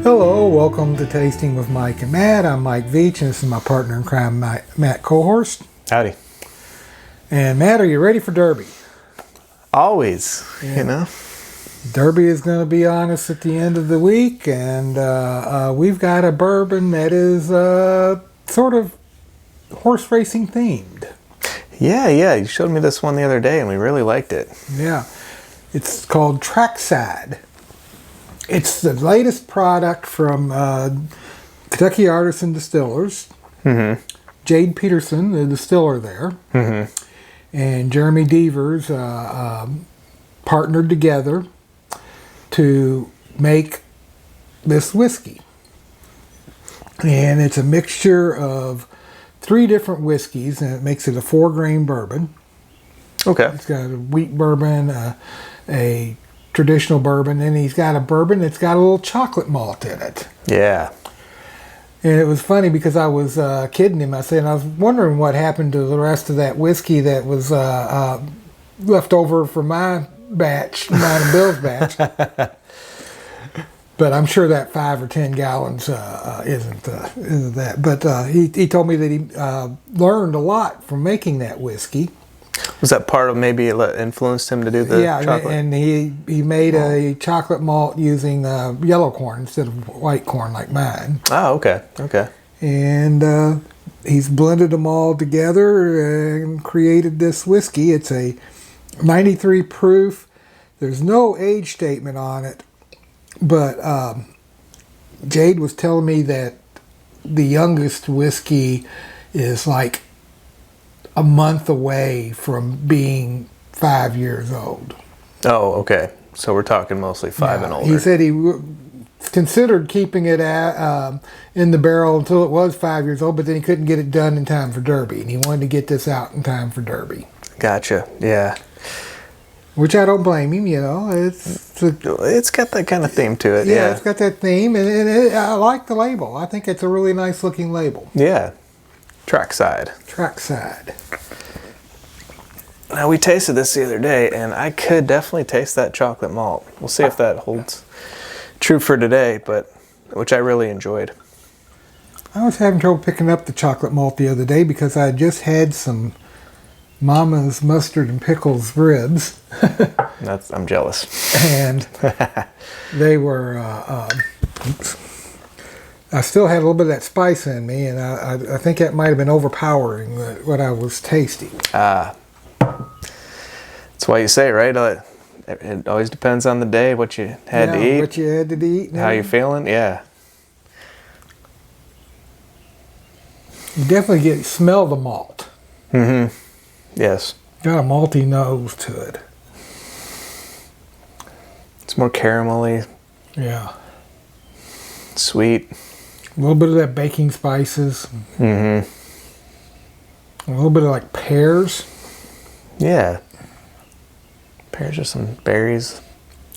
Hello, welcome to Tasting with Mike and Matt. I'm Mike Veach, and this is my partner in crime, Matt Kohorst. Howdy. And Matt, are you ready for Derby? Always, you know. Derby is going to be on us at the end of the week, and we've got a bourbon that is sort of horse racing themed. Yeah, you showed me this one the other day, and we really liked it. Yeah, it's called Trackside. It's the latest product from Kentucky Artisan Distillers. Mm-hmm. Jade Peterson, the distiller there, and Jeremy Devers partnered together to make this whiskey. And it's a mixture of 3 different whiskeys, and it makes it a 4-grain bourbon. Okay. It's got a wheat bourbon, a traditional bourbon, and he's got a bourbon that's got a little chocolate malt in it. Yeah. And it was funny because I was kidding him. I said, I was wondering what happened to the rest of that whiskey that was left over from my batch, mine and Bill's batch. But I'm sure that 5 or 10 gallons isn't that. But he told me that he learned a lot from making that whiskey. Was that part of maybe it influenced him to do the chocolate? And he made a chocolate malt using yellow corn instead of white corn like mine. Oh, okay. And he's blended them all together and created this whiskey. It's a 93 proof. There's no age statement on it, but Jade was telling me that the youngest whiskey is like a month away from being 5 years old. Oh, okay. So we're talking mostly 5 and older. He said he considered keeping it in the barrel until it was 5 years old, but then he couldn't get it done in time for Derby, and he wanted to get this out in time for Derby. Gotcha. Yeah. Which I don't blame him, you know. It's got that kind of theme to it. Yeah, it's got that theme, and I like the label. I think it's a really nice looking label. Yeah. Trackside. Now, we tasted this the other day, and I could definitely taste that chocolate malt. We'll see if that holds true for today, which I really enjoyed. I was having trouble picking up the chocolate malt the other day because I just had some Mama's mustard and pickles ribs. I'm jealous. And they were, I still had a little bit of that spice in me, and I think that might have been overpowering what I was tasting. That's why you say, right? It always depends on the day, what you had to eat. What you had to eat. How you feeling? Yeah. You definitely smell the malt. Mm-hmm. Yes. Got a malty nose to it. It's more caramelly. Yeah. Sweet. A little bit of that baking spices. Mm-hmm. A little bit of like pears. Yeah. Pears or some berries.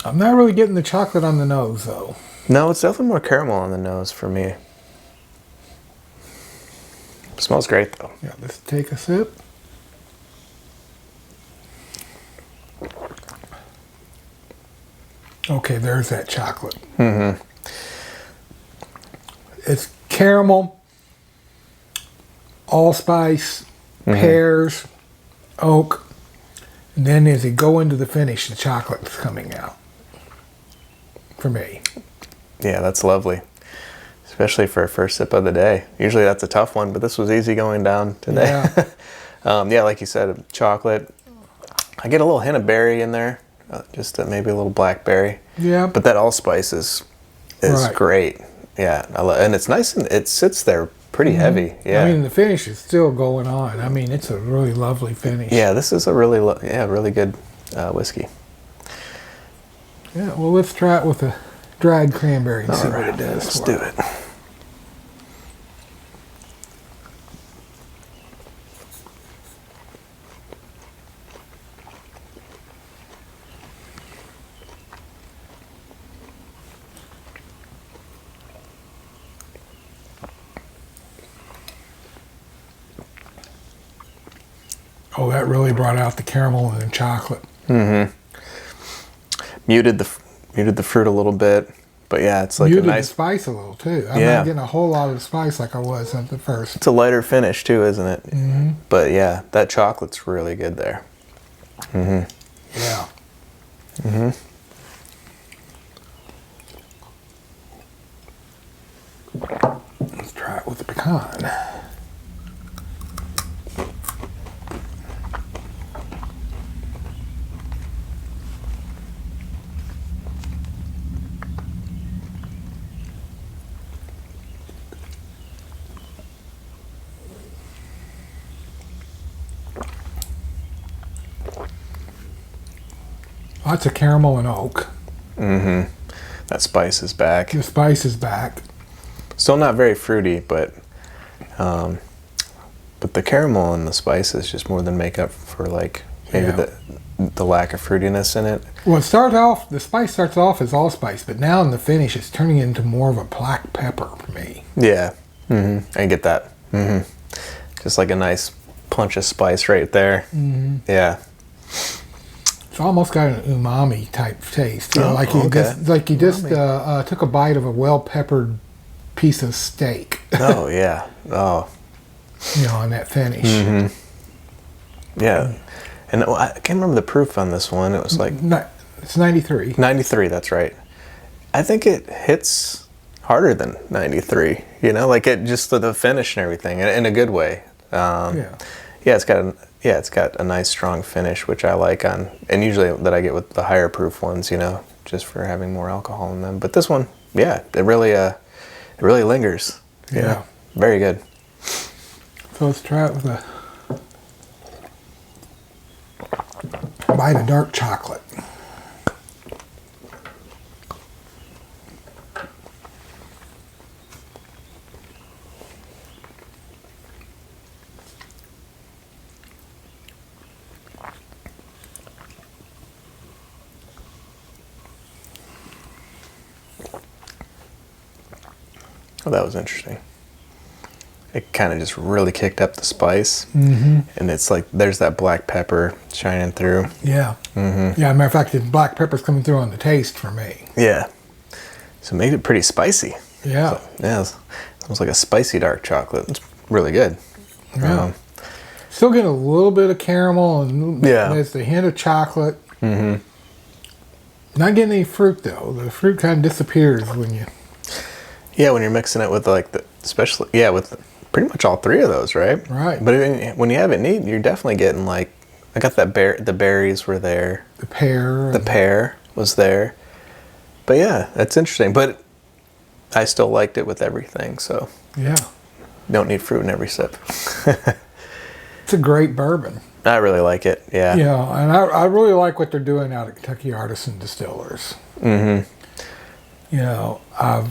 I'm not really getting the chocolate on the nose though. No, it's definitely more caramel on the nose for me. It smells great though. Yeah, let's take a sip. Okay, there's that chocolate. Mm-hmm. It's caramel, allspice, pears, oak, and then as you go into the finish, the chocolate's coming out. For me. Yeah, that's lovely. Especially for a first sip of the day. Usually that's a tough one, but this was easy going down today. Yeah, like you said, chocolate. I get a little hint of berry in there, just maybe a little blackberry. Yeah. But that allspice is Right. great. Yeah, and it's nice and it sits there pretty heavy. Yeah. I mean, the finish is still going on. I mean, it's a really lovely finish. Yeah, this is a really really good whiskey. Yeah, well, let's try it with a dried cranberry and see what it does. Let's do it. Oh, that really brought out the caramel and the chocolate. Mm-hmm. Muted the fruit a little bit. But yeah, it's like muted a nice. the spice a little too. I'm Yeah. not getting a whole lot of the spice like I was at the first. It's a lighter finish too, isn't it? Mm-hmm. But yeah, that chocolate's really good there. Yeah. Let's try it with the pecan. Lots of caramel and oak. Mm-hmm. That spice is back. The spice is back. Still not very fruity, but the caramel and the spices just more than make up for like maybe the lack of fruitiness in it. Well, the spice starts off as allspice, but now in the finish it's turning into more of a black pepper for me. Yeah. Mm-hmm. I get that. Mm-hmm. Just like a nice punch of spice right there. Mm-hmm. Yeah. It's almost got an umami type taste. You know, like you just took a bite of a well-peppered piece of steak. Oh yeah. Oh. You know, on that finish. Mm-hmm. Yeah. And I can't remember the proof on this one. It was like it's 93. 93. That's right. I think it hits harder than 93. You know, like it just the finish and everything, in a good way. Yeah, it's got a nice strong finish, which I like on, and usually that I get with the higher proof ones, you know, just for having more alcohol in them. But this one, yeah, it really lingers. You know? Very good. So let's try it with a bite of dark chocolate. Oh, that was interesting. It kind of just really kicked up the spice, and it's like there's that black pepper shining through. Yeah. Mm-hmm. Yeah, matter of fact, the black pepper's coming through on the taste for me. Yeah. So it made it pretty spicy. Yeah. So, yeah, it's almost like a spicy dark chocolate. It's really good. Yeah. Still get a little bit of caramel and there's a hint of chocolate. Mm-hmm. Not getting any fruit though. The fruit kind of disappears when you. Yeah, when you're mixing it with with pretty much all three of those, right? Right. But when you have it neat, you're definitely getting like, I got that the berries were there. The pear. The pear was there. But yeah, that's interesting. But I still liked it with everything, so. Yeah. Don't need fruit in every sip. It's a great bourbon. I really like it, yeah. Yeah, and I really like what they're doing out at Kentucky Artisan Distillers. Mm-hmm. You know, I've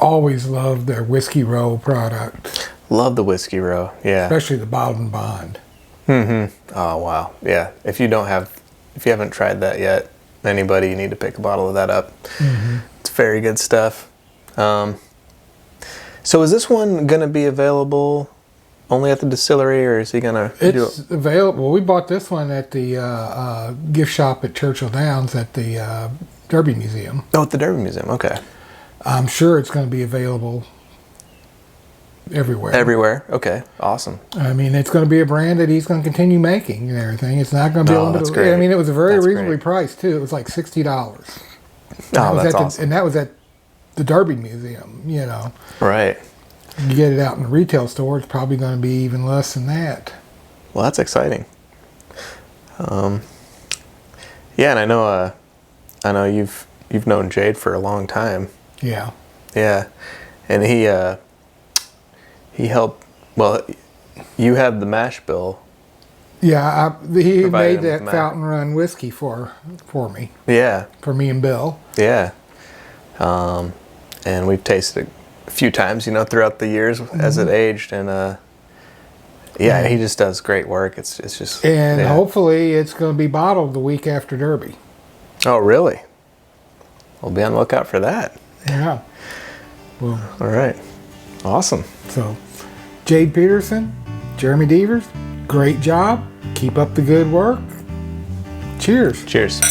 always loved their Whiskey Row product. Love the Whiskey Row, yeah. Especially the Bottled Bond. Mm-hmm. Oh, wow. Yeah. If you haven't tried that yet, anybody, you need to pick a bottle of that up. Mm-hmm. It's very good stuff. So is this one going to be available only at the distillery, or is he going to do it? It's available. Well, we bought this one at the gift shop at Churchill Downs at the Derby Museum. Oh, at the Derby Museum. Okay. I'm sure it's going to be available everywhere. Everywhere. Okay. Awesome. I mean, it's going to be a brand that he's going to continue making and everything. It's not going to be limited. That's great. I mean, it was a very reasonably priced too. It was like $60. That's awesome. And that was at the Derby Museum. You know. Right. You get it out in the retail store, it's probably going to be even less than that. Well, that's exciting. Yeah, and I know you've known Jade for a long time. Yeah. Yeah, and he helped. Well, you had the mash bill. Yeah, he made that Fountain Run whiskey for me. Yeah. For me and Bill. Yeah. And we've tasted it a few times, you know, throughout the years as it aged, and he just does great work. It's just. And hopefully it's going to be bottled the week after Derby. Oh, really? We'll be on the lookout for that. Yeah. Well. All right. Awesome. So, Jade Peterson, Jeremy Devers, great job. Keep up the good work. Cheers. Cheers.